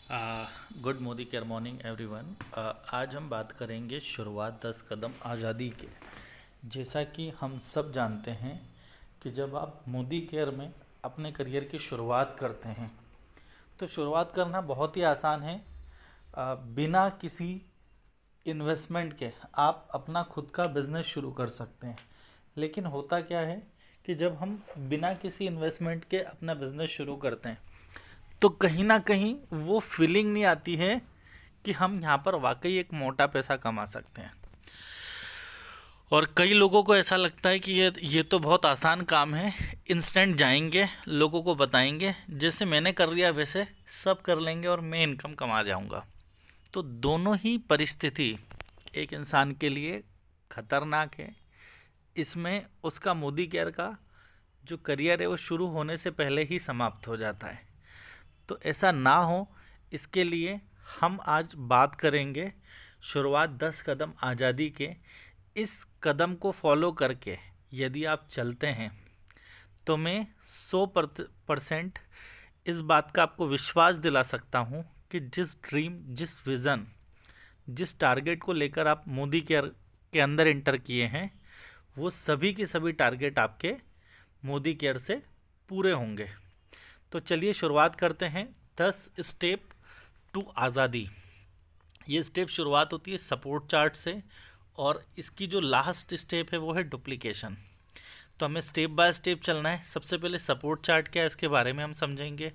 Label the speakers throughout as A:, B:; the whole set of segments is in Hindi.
A: Good Modi care morning everyone. आज हम बात करेंगे शुरुआत 10 कदम आज़ादी के। जैसा कि हम सब जानते हैं कि जब आप मोदी केयर में अपने करियर की शुरुआत करते हैं तो शुरुआत करना बहुत ही आसान है। बिना किसी इन्वेस्टमेंट के आप अपना खुद का बिजनेस शुरू कर सकते हैं। लेकिन होता क्या है कि जब हम बिना किसी इन्वेस्टमेंट के अपना बिजनेस शुरू करते हैं तो कहीं ना कहीं वो फीलिंग नहीं आती है कि हम यहाँ पर वाकई एक मोटा पैसा कमा सकते हैं। और कई लोगों को ऐसा लगता है कि ये तो बहुत आसान काम है, इंस्टेंट जाएंगे लोगों को बताएंगे जैसे मैंने कर लिया वैसे सब कर लेंगे और मैं इनकम कमा जाऊंगा। तो दोनों ही परिस्थिति एक इंसान के लिए खतरनाक है। इसमें उसका मोदी केयर का जो करियर है वो शुरू होने से पहले ही समाप्त हो जाता है। तो ऐसा ना हो, इसके लिए हम आज बात करेंगे शुरुआत 10 कदम आज़ादी के। इस कदम को फॉलो करके यदि आप चलते हैं तो मैं 100% इस बात का आपको विश्वास दिला सकता हूँ कि जिस ड्रीम, जिस विज़न, जिस टारगेट को लेकर आप मोदी केयर के अंदर इंटर किए हैं वो सभी के सभी टारगेट आपके मोदी केयर से पूरे होंगे। तो चलिए शुरुआत करते हैं 10 स्टेप टू आज़ादी। ये स्टेप शुरुआत होती है सपोर्ट चार्ट से और इसकी जो लास्ट स्टेप है वो है डुप्लीकेशन। तो हमें स्टेप बाय स्टेप चलना है। सबसे पहले सपोर्ट चार्ट क्या है इसके बारे में हम समझेंगे,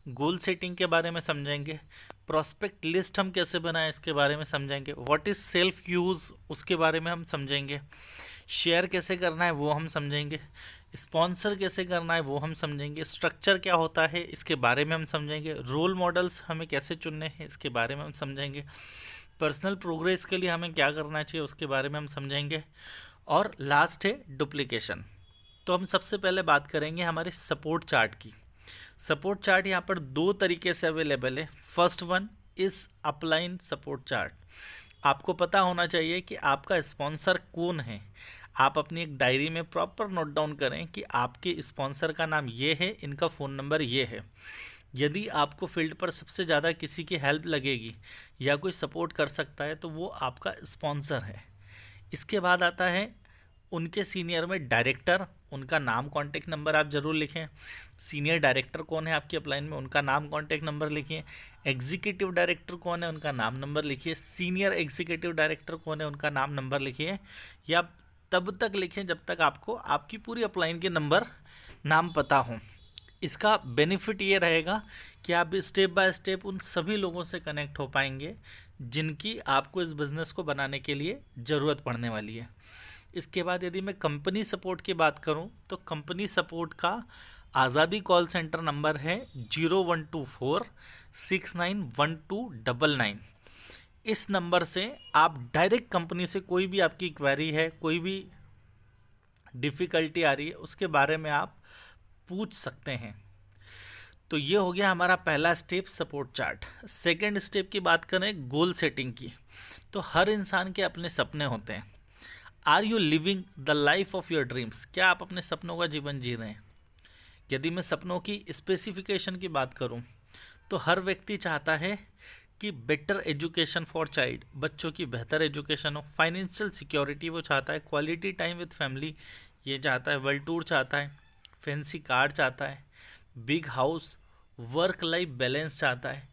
A: गोल सेटिंग के बारे में समझेंगे, प्रॉस्पेक्ट लिस्ट हम कैसे बनाएं इसके बारे में समझेंगे, व्हाट इज़ सेल्फ यूज़ उसके बारे में हम समझेंगे, शेयर कैसे करना है वो हम समझेंगे, स्पॉन्सर कैसे करना है वो हम समझेंगे, स्ट्रक्चर क्या होता है इसके बारे में हम समझेंगे, रोल मॉडल्स हमें कैसे चुनने हैं इसके बारे में हम समझेंगे, पर्सनल प्रोग्रेस के लिए हमें क्या करना चाहिए उसके बारे में हम समझेंगे, और लास्ट है डुप्लीकेशन। तो हम सबसे पहले बात करेंगे हमारे सपोर्ट चार्ट की। सपोर्ट चार्ट यहाँ पर दो तरीके से अवेलेबल है। First one is upline support chart. आपको पता होना चाहिए कि आपका स्पॉन्सर कौन है। आप अपनी एक डायरी में प्रॉपर नोट डाउन करें कि आपके स्पॉन्सर का नाम ये है, इनका फ़ोन नंबर ये है। यदि आपको फील्ड पर सबसे ज़्यादा किसी की हेल्प लगेगी या कोई सपोर्ट कर सकता है तो वो आपका स्पॉन्सर है। इसके बाद आता है उनके सीनियर में डायरेक्टर, उनका नाम कॉन्टैक्ट नंबर आप ज़रूर लिखें। सीनियर डायरेक्टर कौन है आपकी अपलाइन में, उनका नाम कॉन्टैक्ट नंबर लिखिए। एग्जीक्यूटिव डायरेक्टर कौन है, उनका नाम नंबर लिखिए। सीनियर एग्जीक्यूटिव डायरेक्टर कौन है, उनका नाम नंबर लिखिए। या तब तक लिखें जब तक आपको आपकी पूरी अपलाइन के नंबर, नाम पता हो। इसका बेनिफिट ये रहेगा कि आप स्टेप बाय स्टेप उन सभी लोगों से कनेक्ट हो पाएंगे जिनकी आपको इस बिज़नेस को बनाने के लिए ज़रूरत पड़ने वाली है। इसके बाद यदि मैं कंपनी सपोर्ट की बात करूं तो कंपनी सपोर्ट का आज़ादी कॉल सेंटर नंबर है 0124691299। इस नंबर से आप डायरेक्ट कंपनी से कोई भी आपकी क्वेरी है, कोई भी डिफ़िकल्टी आ रही है उसके बारे में आप पूछ सकते हैं। तो ये हो गया हमारा पहला step support chart. Second step की बात करें गोल सेटिंग की, तो हर इंसान के अपने सपने होते हैं। Are you living the life of your dreams? क्या आप अपने सपनों का जीवन जी रहे हैं? यदि मैं सपनों की स्पेसिफिकेशन की बात करूं तो हर व्यक्ति चाहता है कि बेटर एजुकेशन फॉर चाइल्ड, बच्चों की बेहतर एजुकेशन हो, फाइनेंशियल सिक्योरिटी वो चाहता है, क्वालिटी टाइम विद फैमिली ये चाहता है, वर्ल्ड टूर चाहता है, फैंसी कार चाहता है, big house, work life balance चाहता है,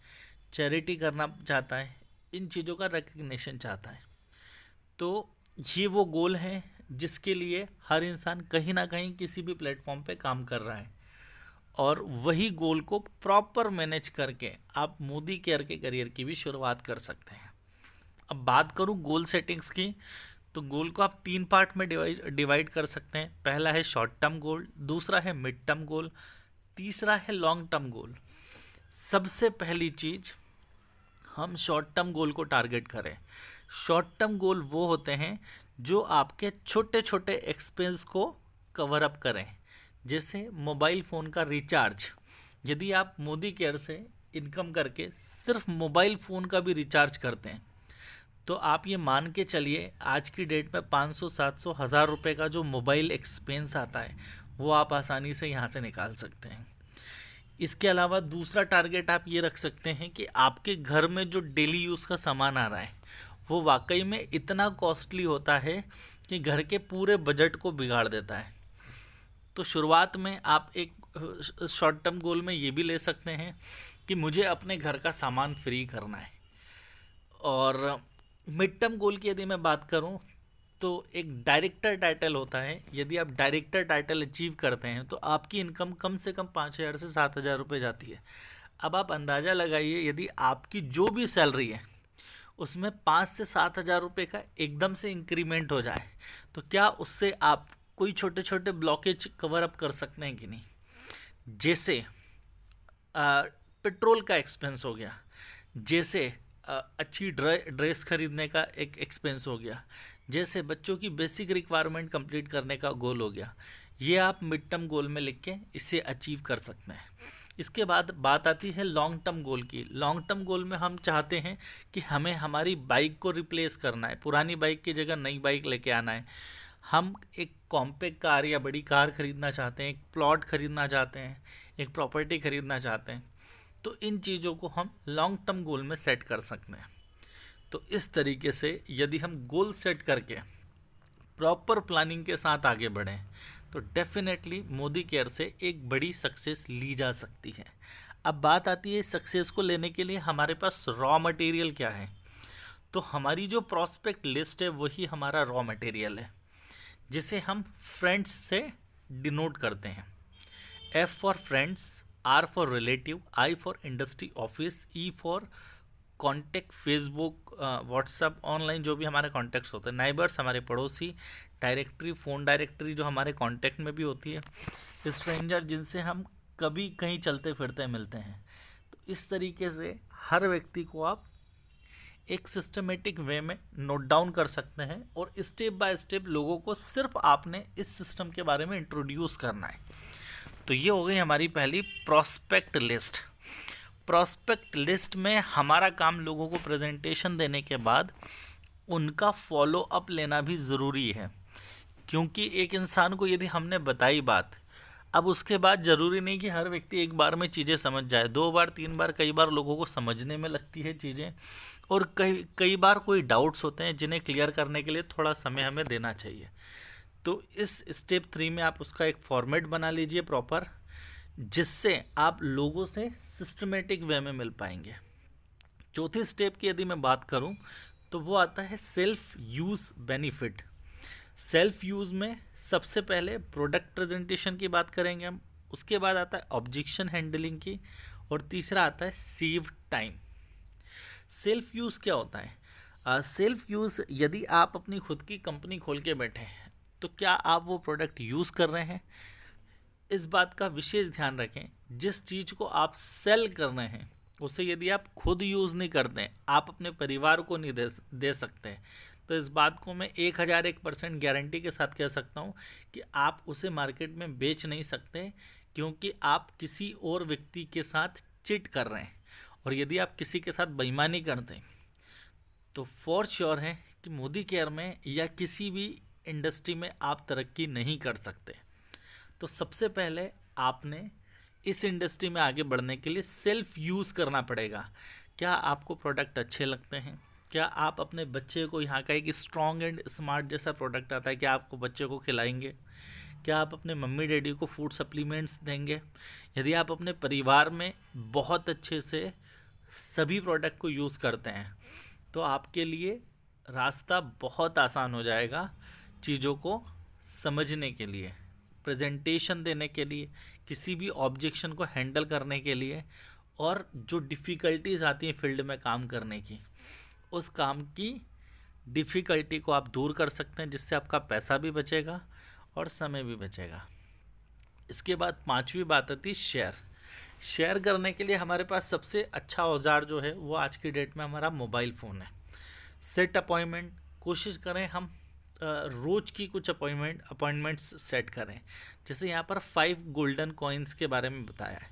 A: चैरिटी करना चाहता है, इन चीज़ों का रिकग्निशन चाहता है। तो ये वो गोल हैं जिसके लिए हर इंसान कहीं ना कहीं किसी भी प्लेटफॉर्म पे काम कर रहा है और वही गोल को प्रॉपर मैनेज करके आप मोदी केयर के करियर की भी शुरुआत कर सकते हैं। अब बात करूँ गोल सेटिंग्स की, तो गोल को आप 3 पार्ट में डिवाइड कर सकते हैं। पहला है शॉर्ट टर्म गोल, दूसरा है मिड टर्म गोल, तीसरा है लॉन्ग टर्म गोल। सबसे पहली चीज़, हम शॉर्ट टर्म गोल को टारगेट करें। शॉर्ट टर्म गोल वो होते हैं जो आपके छोटे छोटे एक्सपेंस को कवर अप करें, जैसे मोबाइल फ़ोन का रिचार्ज। यदि आप मोदी केयर से इनकम करके सिर्फ मोबाइल फ़ोन का भी रिचार्ज करते हैं तो आप ये मान के चलिए आज की डेट में 500, 700, 1000 रुपये का जो मोबाइल एक्सपेंस आता है वो आप आसानी से यहाँ से निकाल सकते हैं। इसके अलावा दूसरा टारगेट आप ये रख सकते हैं कि आपके घर में जो डेली यूज़ का सामान आ रहा है वो वाकई में इतना कॉस्टली होता है कि घर के पूरे बजट को बिगाड़ देता है। तो शुरुआत में आप एक शॉर्ट टर्म गोल में ये भी ले सकते हैं कि मुझे अपने घर का सामान फ्री करना है। और मिड टर्म गोल की यदि मैं बात करूं तो एक डायरेक्टर टाइटल होता है। यदि आप डायरेक्टर टाइटल अचीव करते हैं तो आपकी इनकम कम से कम 5,000 से 7,000 रुपये जाती है। अब आप अंदाज़ा लगाइए, यदि आपकी जो भी सैलरी है उसमें 5 से 7,000 रुपये का एकदम से इंक्रीमेंट हो जाए तो क्या उससे आप कोई छोटे छोटे ब्लॉकेज कवर अप कर सकते हैं कि नहीं। जैसे पेट्रोल का एक्सपेंस हो गया, जैसे अच्छी ड्रेस खरीदने का एक एक्सपेंस हो गया, जैसे बच्चों की बेसिक रिक्वायरमेंट कंप्लीट करने का गोल हो गया। ये आप मिड टर्म गोल में लिख के इसे अचीव कर सकते हैं। इसके बाद बात आती है लॉन्ग टर्म गोल की। लॉन्ग टर्म गोल में हम चाहते हैं कि हमें हमारी बाइक को रिप्लेस करना है, पुरानी बाइक की जगह नई बाइक लेके आना है। हम एक कॉम्पैक्ट कार या बड़ी कार खरीदना चाहते हैं, एक प्लॉट खरीदना चाहते हैं, एक प्रॉपर्टी खरीदना चाहते हैं। तो इन चीज़ों को हम लॉन्ग टर्म गोल में सेट कर सकते हैं। तो इस तरीके से यदि हम गोल सेट करके प्रॉपर प्लानिंग के साथ आगे बढ़ें तो डेफिनेटली मोदी केयर से एक बड़ी सक्सेस ली जा सकती है। अब बात आती है सक्सेस को लेने के लिए हमारे पास रॉ मटेरियल क्या है। तो हमारी जो प्रॉस्पेक्ट लिस्ट है वही हमारा रॉ मटेरियल है, जिसे हम फ्रेंड्स से डिनोट करते हैं। F for friends, R for relative, I for industry office, E for contact, Facebook, WhatsApp, online जो भी हमारे कॉन्टैक्ट्स होते हैं, नाइबर्स हमारे पड़ोसी, डायरेक्टरी, फ़ोन डायरेक्टरी जो हमारे कॉन्टैक्ट में भी होती है, स्ट्रेंजर जिनसे हम कभी कहीं चलते फिरते मिलते हैं। तो इस तरीके से हर व्यक्ति को आप एक सिस्टमेटिक वे में नोट डाउन कर सकते हैं और स्टेप बाय स्टेप लोगों को सिर्फ आपने इस सिस्टम के बारे में इंट्रोड्यूस करना है। तो ये हो गई हमारी पहली प्रॉस्पेक्ट लिस्ट। प्रॉस्पेक्ट लिस्ट में हमारा काम लोगों को प्रेजेंटेशन देने के बाद उनका फॉलो अप लेना भी ज़रूरी है, क्योंकि एक इंसान को यदि हमने बताई बात, अब उसके बाद ज़रूरी नहीं कि हर व्यक्ति एक बार में चीज़ें समझ जाए। 2 बार 3 बार कई बार लोगों को समझने में लगती है चीज़ें, और कई बार कोई डाउट्स होते हैं जिन्हें क्लियर करने के लिए थोड़ा समय हमें देना चाहिए। तो इस स्टेप 3 में आप उसका एक फॉर्मेट बना लीजिए प्रॉपर, जिससे आप लोगों से सिस्टमेटिक वे में मिल पाएंगे। चौथी स्टेप की यदि मैं बात करूं तो वो आता है self use benefit. Self use में सबसे पहले प्रोडक्ट प्रेजेंटेशन की बात करेंगे हम, उसके बाद आता है ऑब्जेक्शन हैंडलिंग की, और तीसरा आता है सेव टाइम। सेल्फ यूज़ क्या होता है? सेल्फ यूज़, यदि आप अपनी खुद की कंपनी खोल के बैठे हैं तो क्या आप वो प्रोडक्ट यूज़ कर रहे हैं? इस बात का विशेष ध्यान रखें, जिस चीज़ को आप सेल कर रहे हैं उसे यदि आप खुद यूज़ नहीं करते हैं, आप अपने परिवार को नहीं दे सकते हैं, तो इस बात को मैं 1001% गारंटी के साथ कह सकता हूँ कि आप उसे मार्केट में बेच नहीं सकते, क्योंकि आप किसी और व्यक्ति के साथ चिट कर रहे हैं। और यदि आप किसी के साथ बेईमानी करते हैं तो फॉर श्योर है कि मोदी केयर में या किसी भी इंडस्ट्री में आप तरक्की नहीं कर सकते। तो सबसे पहले आपने इस इंडस्ट्री में आगे बढ़ने के लिए सेल्फ यूज़ करना पड़ेगा। क्या आपको प्रोडक्ट अच्छे लगते हैं? क्या आप अपने बच्चे को, यहाँ का एक स्ट्रॉन्ग एंड स्मार्ट जैसा प्रोडक्ट आता है, क्या आपको बच्चे को खिलाएंगे? क्या आप अपने मम्मी डैडी को फूड सप्लीमेंट्स देंगे? यदि आप अपने परिवार में बहुत अच्छे से सभी प्रोडक्ट को यूज़ करते हैं तो आपके लिए रास्ता बहुत आसान हो जाएगा चीज़ों को समझने के लिए, प्रेजेंटेशन देने के लिए, किसी भी ऑब्जेक्शन को हैंडल करने के लिए, और जो डिफ़िकल्टीज आती हैं फील्ड में काम करने की, उस काम की डिफ़िकल्टी को आप दूर कर सकते हैं, जिससे आपका पैसा भी बचेगा और समय भी बचेगा। इसके बाद 5वीं बात आती है शेयर करने के लिए हमारे पास सबसे अच्छा औजार जो है वो आज की डेट में हमारा मोबाइल फ़ोन है। सेट अपॉइंटमेंट, कोशिश करें हम रोज़ की कुछ अपॉइंटमेंट्स सेट करें। जैसे यहाँ पर 5 गोल्डन कॉइन्स के बारे में बताया है,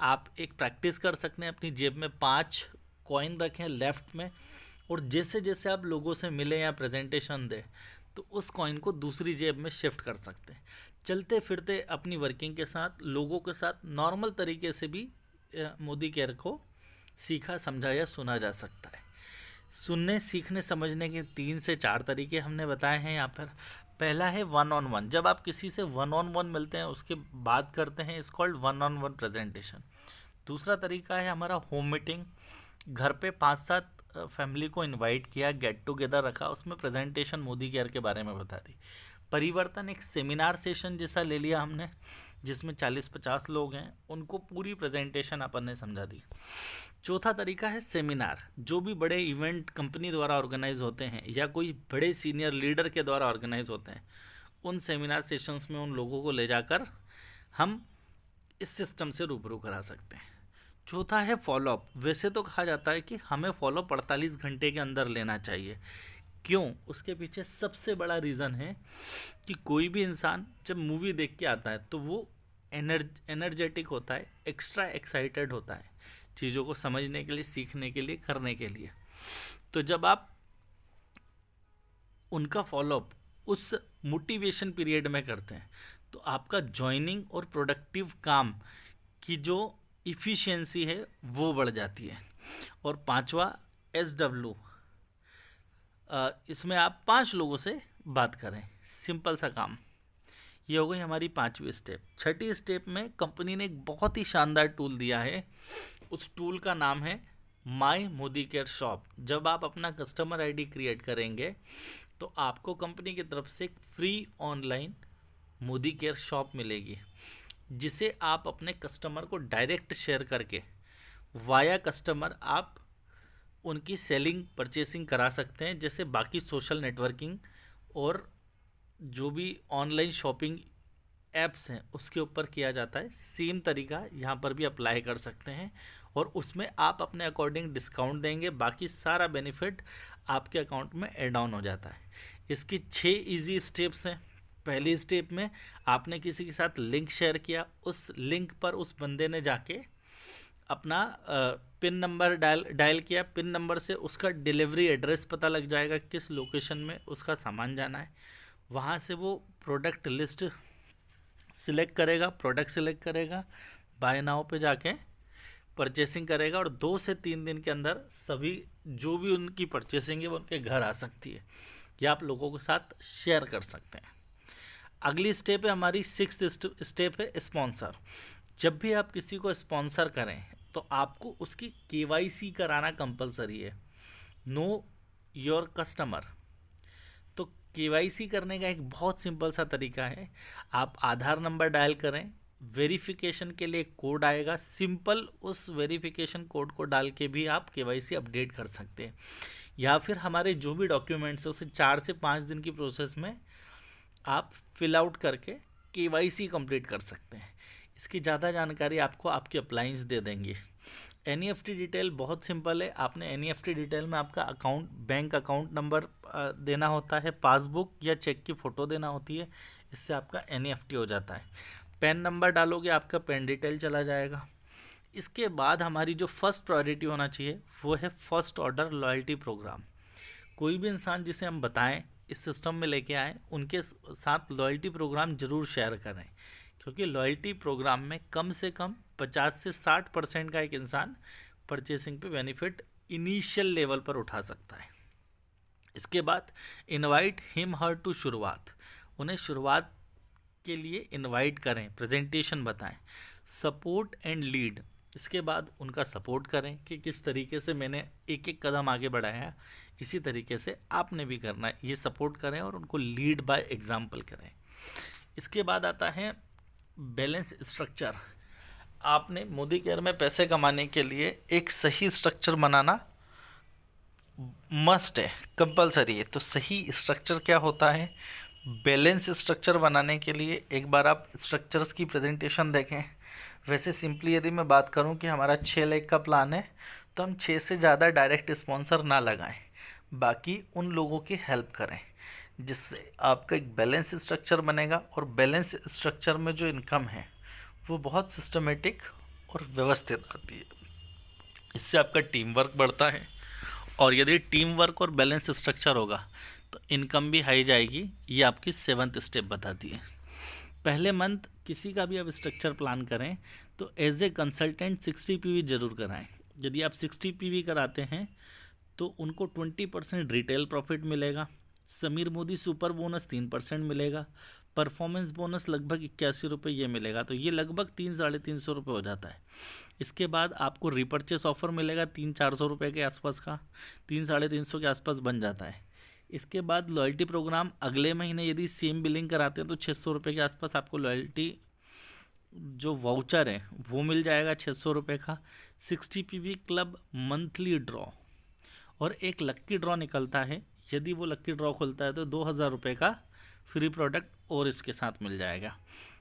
A: आप एक प्रैक्टिस कर सकते हैं, अपनी जेब में 5 कॉइन रखें लेफ़्ट में, और जैसे जैसे आप लोगों से मिलें या प्रेजेंटेशन दें तो उस कॉइन को दूसरी जेब में शिफ्ट कर सकते हैं। चलते फिरते अपनी वर्किंग के साथ, लोगों के साथ नॉर्मल तरीके से भी मोदी केयर को सीखा, समझा या सुना जा सकता है। सुनने, सीखने, समझने के 3 से 4 तरीके हमने बताए हैं यहाँ पर। पहला है वन ऑन वन। जब आप किसी से वन ऑन वन मिलते हैं, उसके बात करते हैं, इस called one on one presentation. दूसरा तरीका है हमारा होम मीटिंग। घर पे 5-7 फैमिली को इनवाइट किया, गेट टुगेदर रखा, उसमें प्रेजेंटेशन मोदी केयर के बारे में बता दी। परिवर्तन, एक सेमिनार सेशन जैसा ले लिया हमने, जिसमें 40-50 लोग हैं, उनको पूरी प्रेजेंटेशन अपन ने समझा दी। चौथा तरीका है सेमिनार। जो भी बड़े इवेंट कंपनी द्वारा ऑर्गेनाइज होते हैं या कोई बड़े सीनियर लीडर के द्वारा ऑर्गेनाइज होते हैं, उन सेमिनार सेशंस में उन लोगों को ले जाकर हम इस सिस्टम से रूबरू करा सकते हैं। चौथा है फॉलोअप। वैसे तो कहा जाता है कि हमें फॉलोअप 48 घंटे के अंदर लेना चाहिए। क्यों? उसके पीछे सबसे बड़ा रीज़न है कि कोई भी इंसान जब मूवी देख के आता है तो वो एनर्जेटिक होता है, एक्स्ट्रा एक्साइटेड होता है चीज़ों को समझने के लिए, सीखने के लिए, करने के लिए। तो जब आप उनका फॉलोअप उस मोटिवेशन पीरियड में करते हैं तो आपका जॉइनिंग और प्रोडक्टिव काम की जो इफ़िशियंसी है वो बढ़ जाती है। और पांचवा SW, इसमें आप 5 लोगों से बात करें, सिंपल सा काम। ये हो गई हमारी 5वीं स्टेप। 6ठी स्टेप में कंपनी ने एक बहुत ही शानदार टूल दिया है। उस टूल का नाम है माई मोदी केयर शॉप। जब आप अपना कस्टमर आईडी क्रिएट करेंगे तो आपको कंपनी की तरफ से एक free online Modi care shop मिलेगी, जिसे आप अपने कस्टमर को डायरेक्ट शेयर करके वाया कस्टमर आप उनकी सेलिंग, परचेसिंग करा सकते हैं, जैसे बाकी सोशल नेटवर्किंग और जो भी ऑनलाइन शॉपिंग ऐप्स हैं उसके ऊपर किया जाता है। सेम तरीका यहाँ पर भी अप्लाई कर सकते हैं और उसमें आप अपने अकॉर्डिंग डिस्काउंट देंगे, बाकी सारा बेनिफिट आपके अकाउंट में ऐड ऑन हो जाता है। इसकी 6 इजी स्टेप्स हैं। पहली स्टेप में आपने किसी के साथ लिंक शेयर किया, उस लिंक पर उस बंदे ने जाके अपना पिन नंबर डायल किया। पिन नंबर से उसका डिलीवरी एड्रेस पता लग जाएगा, किस लोकेशन में उसका सामान जाना है। वहाँ से वो प्रोडक्ट लिस्ट सिलेक्ट करेगा, प्रोडक्ट सिलेक्ट करेगा, बाय नाउ पे जाके परचेसिंग करेगा और 2 से 3 दिन के अंदर सभी जो भी उनकी परचेसिंग है वो उनके घर आ सकती है या आप लोगों के साथ शेयर कर सकते हैं। अगली स्टेप है हमारी 6th स्टेप है स्पॉन्सर। जब भी आप किसी को स्पॉन्सर करें तो आपको उसकी KYC कराना कंपलसरी है, नो योर कस्टमर। तो KYC करने का एक बहुत सिंपल सा तरीका है, आप आधार नंबर डायल करें, वेरिफिकेशन के लिए कोड आएगा, सिंपल उस वेरिफिकेशन कोड को डाल के भी आप KYC अपडेट कर सकते हैं। या फिर हमारे जो भी डॉक्यूमेंट्स है उसे 4 से 5 दिन की प्रोसेस में आप फिल आउट करके KYC कंप्लीट कर सकते हैं। इसकी ज़्यादा जानकारी आपको आपके अप्लायंस दे देंगे। NEFT डिटेल बहुत सिंपल है। आपने NEFT डिटेल में आपका अकाउंट, बैंक अकाउंट नंबर देना होता है, पासबुक या चेक की फ़ोटो देना होती है, इससे आपका NEFT हो जाता है। पैन नंबर डालोगे, आपका पैन डिटेल चला जाएगा। इसके बाद हमारी जो फर्स्ट प्रायोरिटी होना चाहिए वो है फर्स्ट ऑर्डर लॉयल्टी प्रोग्राम। कोई भी इंसान जिसे हम बताएं, इस सिस्टम में लेके आएँ, उनके साथ लॉयल्टी प्रोग्राम ज़रूर शेयर करें, क्योंकि लॉयल्टी प्रोग्राम में कम से कम 50 से 60% का एक इंसान परचेसिंग पे बेनिफिट इनिशियल लेवल पर उठा सकता है। इसके बाद इनवाइट हिम हर टू शुरुआत। उन्हें शुरुआत के लिए इनवाइट करें, प्रेजेंटेशन बताएं, सपोर्ट एंड लीड। इसके बाद उनका सपोर्ट करें कि किस तरीके से मैंने एक एक कदम आगे बढ़ाया है, इसी तरीके से आपने भी करना है। ये सपोर्ट करें और उनको लीड बाय एग्जाम्पल करें। इसके बाद आता है बैलेंस स्ट्रक्चर। आपने मोदी केयर में पैसे कमाने के लिए एक सही स्ट्रक्चर बनाना मस्ट है, कंपलसरी है। तो सही स्ट्रक्चर क्या होता है? बैलेंस स्ट्रक्चर बनाने के लिए एक बार आप स्ट्रक्चर्स की प्रेजेंटेशन देखें। वैसे सिंपली यदि मैं बात करूं कि हमारा 6 लाख का प्लान है तो हम 6 से ज़्यादा डायरेक्ट स्पॉन्सर ना लगाएं, बाकी उन लोगों की हेल्प करें, जिससे आपका एक बैलेंस स्ट्रक्चर बनेगा। और बैलेंस स्ट्रक्चर में जो इनकम है वो बहुत सिस्टमेटिक और व्यवस्थित आती है। इससे आपका टीम वर्क बढ़ता है और यदि टीम वर्क और बैलेंस स्ट्रक्चर होगा तो इनकम भी हाई जाएगी। ये आपकी 7th स्टेप बताती है। पहले मंथ किसी का भी आप स्ट्रक्चर प्लान करें तो एज ए कंसल्टेंट 60 पीवी जरूर कराएं। यदि आप 60 पीवी कराते हैं तो उनको 20% रिटेल प्रॉफिट मिलेगा। समीर मोदी सुपर बोनस 3% मिलेगा। परफॉर्मेंस बोनस लगभग 81 रुपये ये मिलेगा, तो ये लगभग 300-350 रुपये हो जाता है। इसके बाद आपको रिपर्चेस ऑफर मिलेगा 300-400 रुपये के आसपास का, 300-350 के आसपास बन जाता है। इसके बाद लॉयल्टी प्रोग्राम अगले महीने यदि सेम बिलिंग कराते हैं तो 600 रुपये के आसपास आपको लॉयल्टी जो वाउचर है वो मिल जाएगा 600 रुपये का। 60 पीवी क्लब मंथली ड्रॉ और एक लक्की ड्रॉ निकलता है। यदि वो लक्की ड्रॉ खुलता है तो 2000 रुपये का फ्री प्रोडक्ट और इसके साथ मिल जाएगा।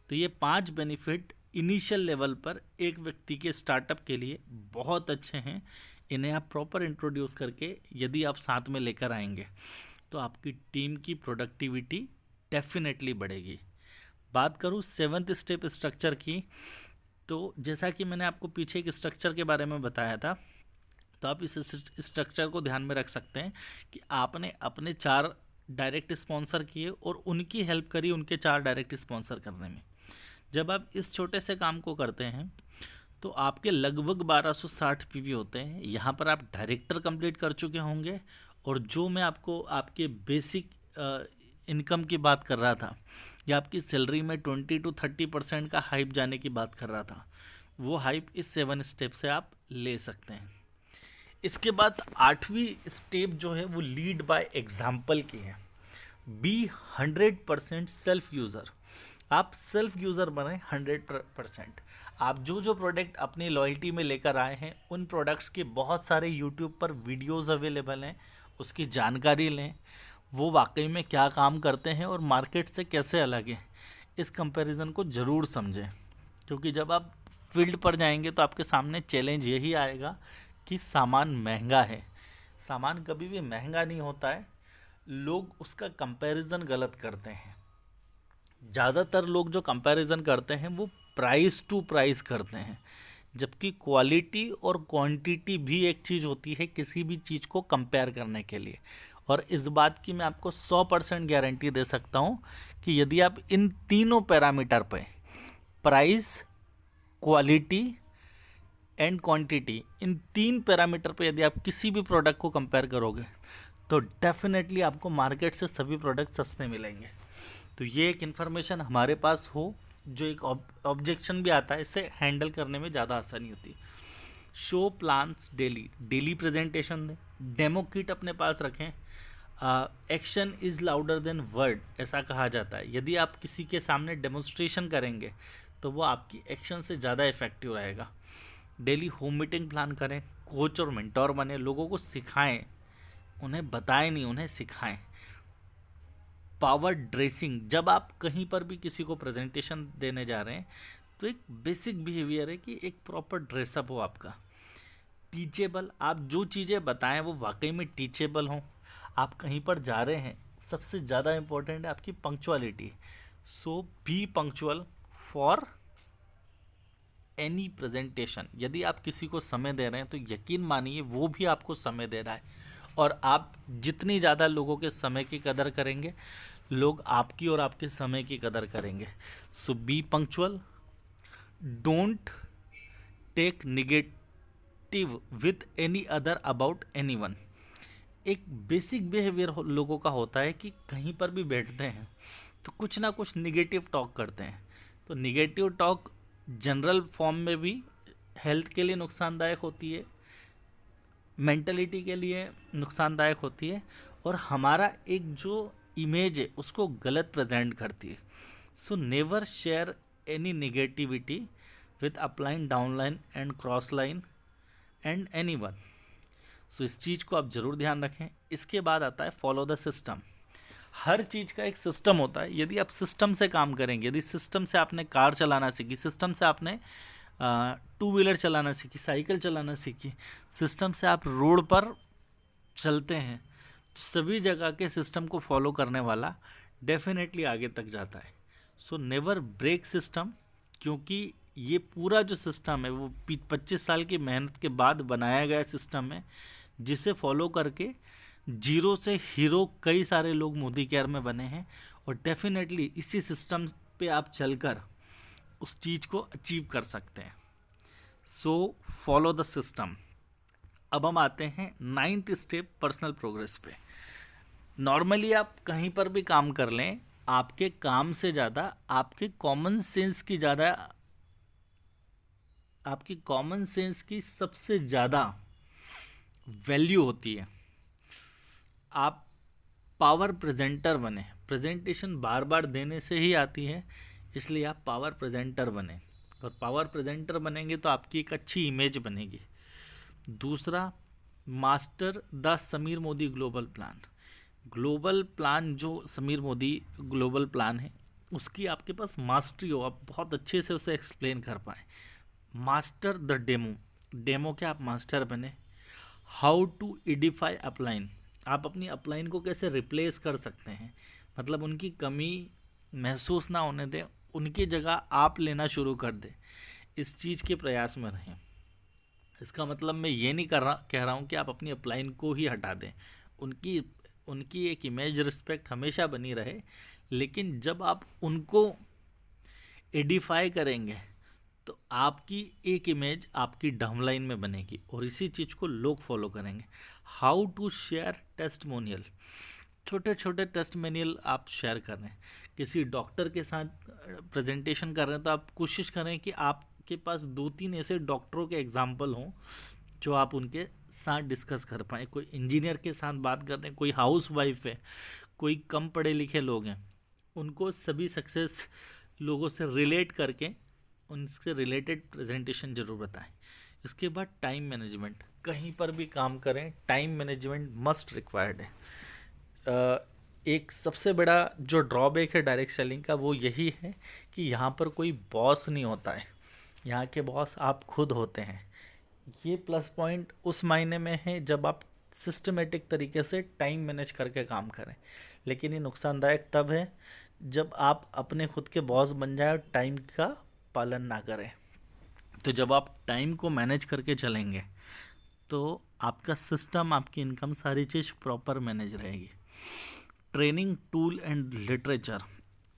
A: तो ये 5 बेनिफिट इनिशियल लेवल पर एक व्यक्ति के स्टार्टअप के लिए बहुत अच्छे हैं। इन्हें आप प्रॉपर इंट्रोड्यूस करके यदि आप साथ में लेकर आएंगे तो आपकी टीम की प्रोडक्टिविटी डेफिनेटली बढ़ेगी। बात करूँ 7th स्टेप स्ट्रक्चर की, तो जैसा कि मैंने आपको पीछे एक स्ट्रक्चर के बारे में बताया था, तो आप इस स्ट्रक्चर को ध्यान में रख सकते हैं कि आपने अपने 4 डायरेक्ट स्पॉन्सर किए और उनकी हेल्प करी उनके 4 डायरेक्ट स्पॉन्सर करने में। जब आप इस छोटे से काम को करते हैं तो आपके लगभग 1260 पीवी होते हैं। यहाँ पर आप डायरेक्टर कंप्लीट कर चुके होंगे और जो मैं आपको आपके बेसिक इनकम की बात कर रहा था या आपकी सैलरी में 20-30% का हाइप जाने की बात कर रहा था, वो हाइप इस 7 स्टेप से आप ले सकते हैं। इसके बाद 8वीं स्टेप जो है वो लीड बाय एग्जाम्पल की है। Be 100% self user. आप सेल्फ यूज़र बने 100%। आप जो जो प्रोडक्ट अपनी लॉयल्टी में लेकर आए हैं उन प्रोडक्ट्स के बहुत सारे यूट्यूब पर वीडियोस अवेलेबल हैं, उसकी जानकारी लें, वो वाकई में क्या काम करते हैं और मार्केट से कैसे अलग हैं। इस कंपैरिजन को ज़रूर समझें, क्योंकि जब आप फील्ड पर जाएंगे तो आपके सामने चैलेंज यही आएगा कि सामान महंगा है। सामान कभी भी महंगा नहीं होता है, लोग उसका कंपैरिजन गलत करते हैं। ज़्यादातर लोग जो कंपैरिजन करते हैं वो प्राइस टू प्राइस करते हैं, जबकि क्वालिटी और क्वांटिटी भी एक चीज़ होती है किसी भी चीज़ को कंपेयर करने के लिए। और इस बात की मैं आपको 100% गारंटी दे सकता हूँ कि यदि आप इन तीनों पैरामीटर पे price, quality and quantity, in 3 parameter पे यदि आप किसी भी प्रोडक्ट को कंपेयर करोगे तो डेफिनेटली आपको मार्केट से सभी प्रोडक्ट सस्ते मिलेंगे। तो ये एक इन्फॉर्मेशन हमारे पास हो, जो एक ऑब्जेक्शन भी आता है, इससे हैंडल करने में ज़्यादा आसानी होती है। शो प्लान्स डेली प्रेजेंटेशन दें, डेमो किट अपने पास रखें। Action is louder than word ऐसा कहा जाता है। यदि आप किसी के सामने डेमोन्स्ट्रेशन करेंगे तो वो आपकी एक्शन से ज़्यादा इफेक्टिव रहेगा। डेली होम मीटिंग प्लान करें, कोच और मेंटोर बने, लोगों को सिखाएं, उन्हें बताएं नहीं, उन्हें सिखाएं। पावर ड्रेसिंग, जब आप कहीं पर भी किसी को प्रेजेंटेशन देने जा रहे हैं तो एक बेसिक बिहेवियर है कि एक प्रॉपर ड्रेसअप हो आपका। टीचेबल, आप जो चीज़ें बताएं वो वाकई में टीचेबल हों। आप कहीं पर जा रहे हैं, सबसे ज़्यादा इम्पोर्टेंट है आपकी punctuality. So be punctual for any presentation. यदि आप किसी को समय दे रहे हैं तो यकीन मानिए वो भी आपको समय दे रहा है, और आप जितनी ज़्यादा लोगों के समय की कदर करेंगे, लोग आपकी और आपके समय की कदर करेंगे। So be punctual, don't take negative with any other about anyone. एक बेसिक बिहेवियर लोगों का होता है कि कहीं पर भी बैठते हैं तो कुछ ना कुछ निगेटिव टॉक करते हैं। तो निगेटिव टॉक जनरल फॉर्म में भी हेल्थ के लिए नुकसानदायक होती है, मेंटलिटी के लिए नुकसानदायक होती है, और हमारा एक जो इमेज है उसको गलत प्रेजेंट करती है। So never share any negativity with upline, downline and cross line and anyone. So इस चीज़ को आप ज़रूर ध्यान रखें। इसके बाद आता है फॉलो द सिस्टम। हर चीज़ का एक सिस्टम होता है। यदि आप सिस्टम से काम करेंगे, यदि सिस्टम से आपने कार चलाना सीखी, सिस्टम से आपने 2 व्हीलर चलाना सीखी, साइकिल चलाना सीखी, सिस्टम से आप रोड पर चलते हैं, तो सभी जगह के सिस्टम को फॉलो करने वाला डेफिनेटली आगे तक जाता है। सो नेवर ब्रेक सिस्टम, क्योंकि ये पूरा जो सिस्टम है वो 25 साल की मेहनत के बाद बनाया गया सिस्टम है, जिसे फॉलो करके जीरो से हीरो कई सारे लोग मोदी केयर में बने हैं। और डेफिनेटली इसी सिस्टम पे आप चलकर उस चीज़ को अचीव कर सकते हैं। So follow the system. अब हम आते हैं 9th स्टेप, पर्सनल प्रोग्रेस पे। नॉर्मली आप कहीं पर भी काम कर लें, आपके काम से ज़्यादा आपकी कॉमन सेंस की सबसे ज़्यादा वैल्यू होती है। आप पावर प्रेजेंटर बने। प्रेजेंटेशन बार बार देने से ही आती है, इसलिए आप पावर प्रेजेंटर बने, और पावर प्रेजेंटर बनेंगे तो आपकी एक अच्छी इमेज बनेगी। दूसरा, master the Sameer Modi global plan. Global plan जो समीर मोदी ग्लोबल प्लान है, उसकी आपके पास मास्टरी हो, आप बहुत अच्छे से उसे एक्सप्लेन कर पाएँ। Master the demo. डेमो के आप मास्टर बने। How to edify upline. आप अपनी अपलाइन को कैसे रिप्लेस कर सकते हैं, मतलब उनकी कमी महसूस ना होने दें, उनकी जगह आप लेना शुरू कर दें, इस चीज़ के प्रयास में रहें। इसका मतलब मैं ये नहीं कह रहा हूँ कि आप अपनी अपलाइन को ही हटा दें। उनकी उनकी एक इमेज रिस्पेक्ट हमेशा बनी रहे, लेकिन जब आप उनको एडिफाई करेंगे तो आपकी एक इमेज आपकी डाउनलाइन में बनेगी, और इसी चीज़ को लोग फॉलो करेंगे। How to share testimonial. छोटे छोटे टेस्टमोनियल आप शेयर करें। किसी डॉक्टर के साथ प्रेजेंटेशन कर रहे हैं तो आप कोशिश करें कि आपके पास 2-3 ऐसे डॉक्टरों के एग्जाम्पल हों जो आप उनके साथ डिस्कस कर पाएँ। कोई इंजीनियर के साथ बात कर रहे हैं, कोई हाउस वाइफ है, कोई कम पढ़े लिखे लोग हैं, उनको सभी सक्सेस लोगों से रिलेट करके उनसे रिलेटेड प्रेजेंटेशन जरूर बताएं। इसके बाद टाइम मैनेजमेंट। कहीं पर भी काम करें, टाइम मैनेजमेंट मस्ट रिक्वायर्ड है। एक सबसे बड़ा जो ड्रॉबैक है डायरेक्ट सेलिंग का, वो यही है कि यहाँ पर कोई बॉस नहीं होता है, यहाँ के बॉस आप खुद होते हैं। ये प्लस पॉइंट उस मायने में है जब आप सिस्टमेटिक तरीके से टाइम मैनेज करके काम करें, लेकिन ये नुकसानदायक तब है जब आप अपने खुद के बॉस बन जाए और टाइम का पालन ना करें। तो जब आप टाइम को मैनेज करके चलेंगे तो आपका सिस्टम, आपकी इनकम, सारी चीज़ प्रॉपर मैनेज रहेगी। Training tool and literature.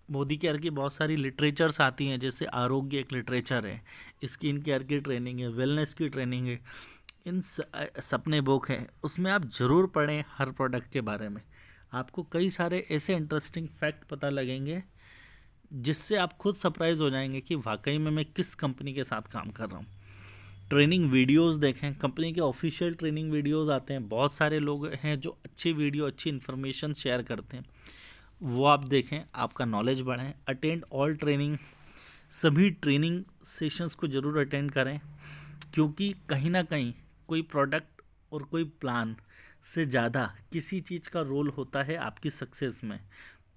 A: Modi care की बहुत सारी लिटरेचर्स आती हैं, जैसे आरोग्य एक लिटरेचर है, स्किन केयर की ट्रेनिंग है, वेलनेस की ट्रेनिंग है, इन सपने बुक है, उसमें आप ज़रूर पढ़ें हर प्रोडक्ट के बारे में। आपको कई सारे ऐसे इंटरेस्टिंग फैक्ट पता लगेंगे जिससे आप खुद सरप्राइज हो जाएंगे कि वाकई में मैं किस कंपनी के साथ काम कर रहा हूँ। ट्रेनिंग वीडियोस देखें, कंपनी के ऑफिशियल ट्रेनिंग वीडियोस आते हैं, बहुत सारे लोग हैं जो अच्छी वीडियो, अच्छी इन्फॉर्मेशन शेयर करते हैं, वो आप देखें, आपका नॉलेज बढ़े। Attend all training. सभी ट्रेनिंग सेशंस को ज़रूर अटेंड करें, क्योंकि कहीं ना कहीं कोई प्रोडक्ट और कोई प्लान से ज़्यादा किसी चीज़ का रोल होता है आपकी सक्सेस में।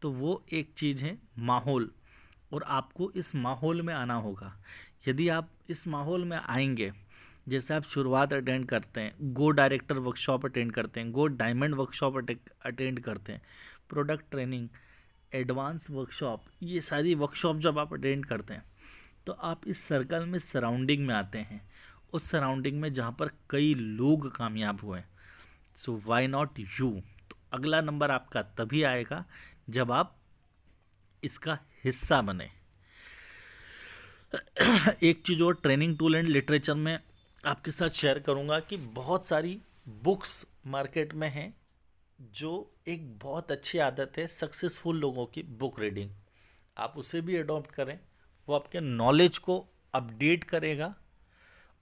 A: तो वो एक चीज़ है माहौल, और आपको इस माहौल में आना होगा। यदि आप इस माहौल में आएंगे, जैसे आप शुरुआत अटेंड करते हैं, गो डायरेक्टर वर्कशॉप अटेंड करते हैं, गो डायमंड वर्कशॉप अटेंड करते हैं, प्रोडक्ट ट्रेनिंग, एडवांस वर्कशॉप, ये सारी वर्कशॉप जब आप अटेंड करते हैं तो आप इस सर्कल में, सराउंडिंग में आते हैं, उस सराउंडिंग में जहाँ पर कई लोग कामयाब हुए। So why not you. तो अगला नंबर आपका तभी आएगा जब आप इसका हिस्सा बने। एक चीज़ और ट्रेनिंग टूल एंड लिटरेचर में आपके साथ शेयर करूंगा कि बहुत सारी बुक्स मार्केट में हैं जो एक बहुत अच्छी आदत है सक्सेसफुल लोगों की बुक रीडिंग। आप उसे भी अडॉप्ट करें, वो आपके नॉलेज को अपडेट करेगा,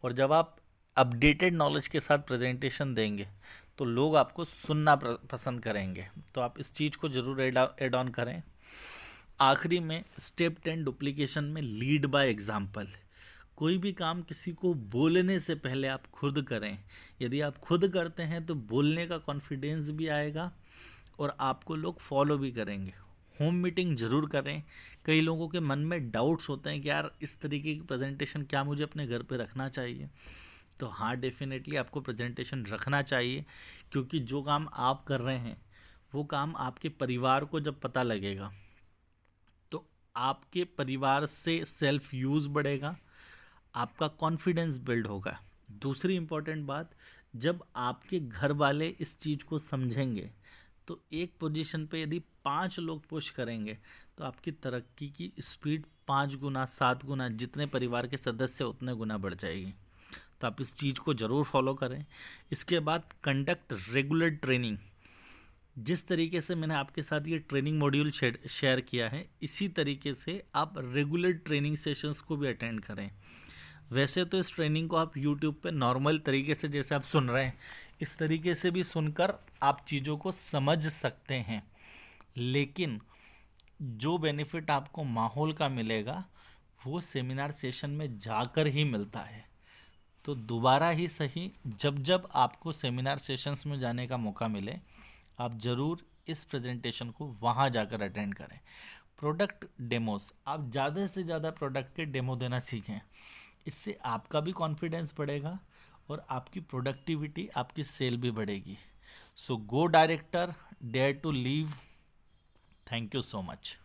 A: और जब आप अपडेटेड नॉलेज के साथ प्रेजेंटेशन देंगे तो लोग आपको सुनना पसंद करेंगे। तो आप इस चीज़ को ज़रूर एड ऑन करें। आखिरी में स्टेप 10 डुप्लीकेशन में लीड बाय एग्जाम्पल। कोई भी काम किसी को बोलने से पहले आप खुद करें। यदि आप खुद करते हैं तो बोलने का कॉन्फिडेंस भी आएगा और आपको लोग फॉलो भी करेंगे। होम मीटिंग ज़रूर करें। कई लोगों के मन में डाउट्स होते हैं कि यार इस तरीके की प्रेजेंटेशन क्या मुझे अपने घर पे रखना चाहिए। तो हाँ, डेफिनेटली आपको प्रेजेंटेशन रखना चाहिए, क्योंकि जो काम आप कर रहे हैं वो काम आपके परिवार को जब पता लगेगा तो आपके परिवार से सेल्फ यूज़ बढ़ेगा, आपका कॉन्फिडेंस बिल्ड होगा। दूसरी इम्पॉर्टेंट बात, जब आपके घर वाले इस चीज़ को समझेंगे तो एक पोजीशन पे यदि 5 लोग पुश करेंगे तो आपकी तरक्की की स्पीड 5 गुना 7 गुना, जितने परिवार के सदस्य उतने गुना बढ़ जाएगी। तो आप इस चीज़ को ज़रूर फॉलो करें। इसके बाद कंडक्ट रेगुलर ट्रेनिंग। जिस तरीके से मैंने आपके साथ ये ट्रेनिंग मॉड्यूल शेयर किया है, इसी तरीके से आप रेगुलर ट्रेनिंग सेशंस को भी अटेंड करें। वैसे तो इस ट्रेनिंग को आप यूट्यूब पे नॉर्मल तरीके से जैसे आप सुन रहे हैं, इस तरीके से भी सुनकर आप चीज़ों को समझ सकते हैं, लेकिन जो बेनिफिट आपको माहौल का मिलेगा वो सेमिनार सेशन में जाकर ही मिलता है। तो दोबारा ही सही, जब जब आपको सेमिनार सेशंस में जाने का मौका मिले, आप ज़रूर इस प्रेजेंटेशन को वहाँ जाकर अटेंड करें। प्रोडक्ट डेमोस, आप ज़्यादा से ज़्यादा प्रोडक्ट के डेमो देना सीखें। इससे आपका भी कॉन्फिडेंस बढ़ेगा और आपकी प्रोडक्टिविटी, आपकी सेल भी बढ़ेगी। So go director, dare to leave. Thank you so much.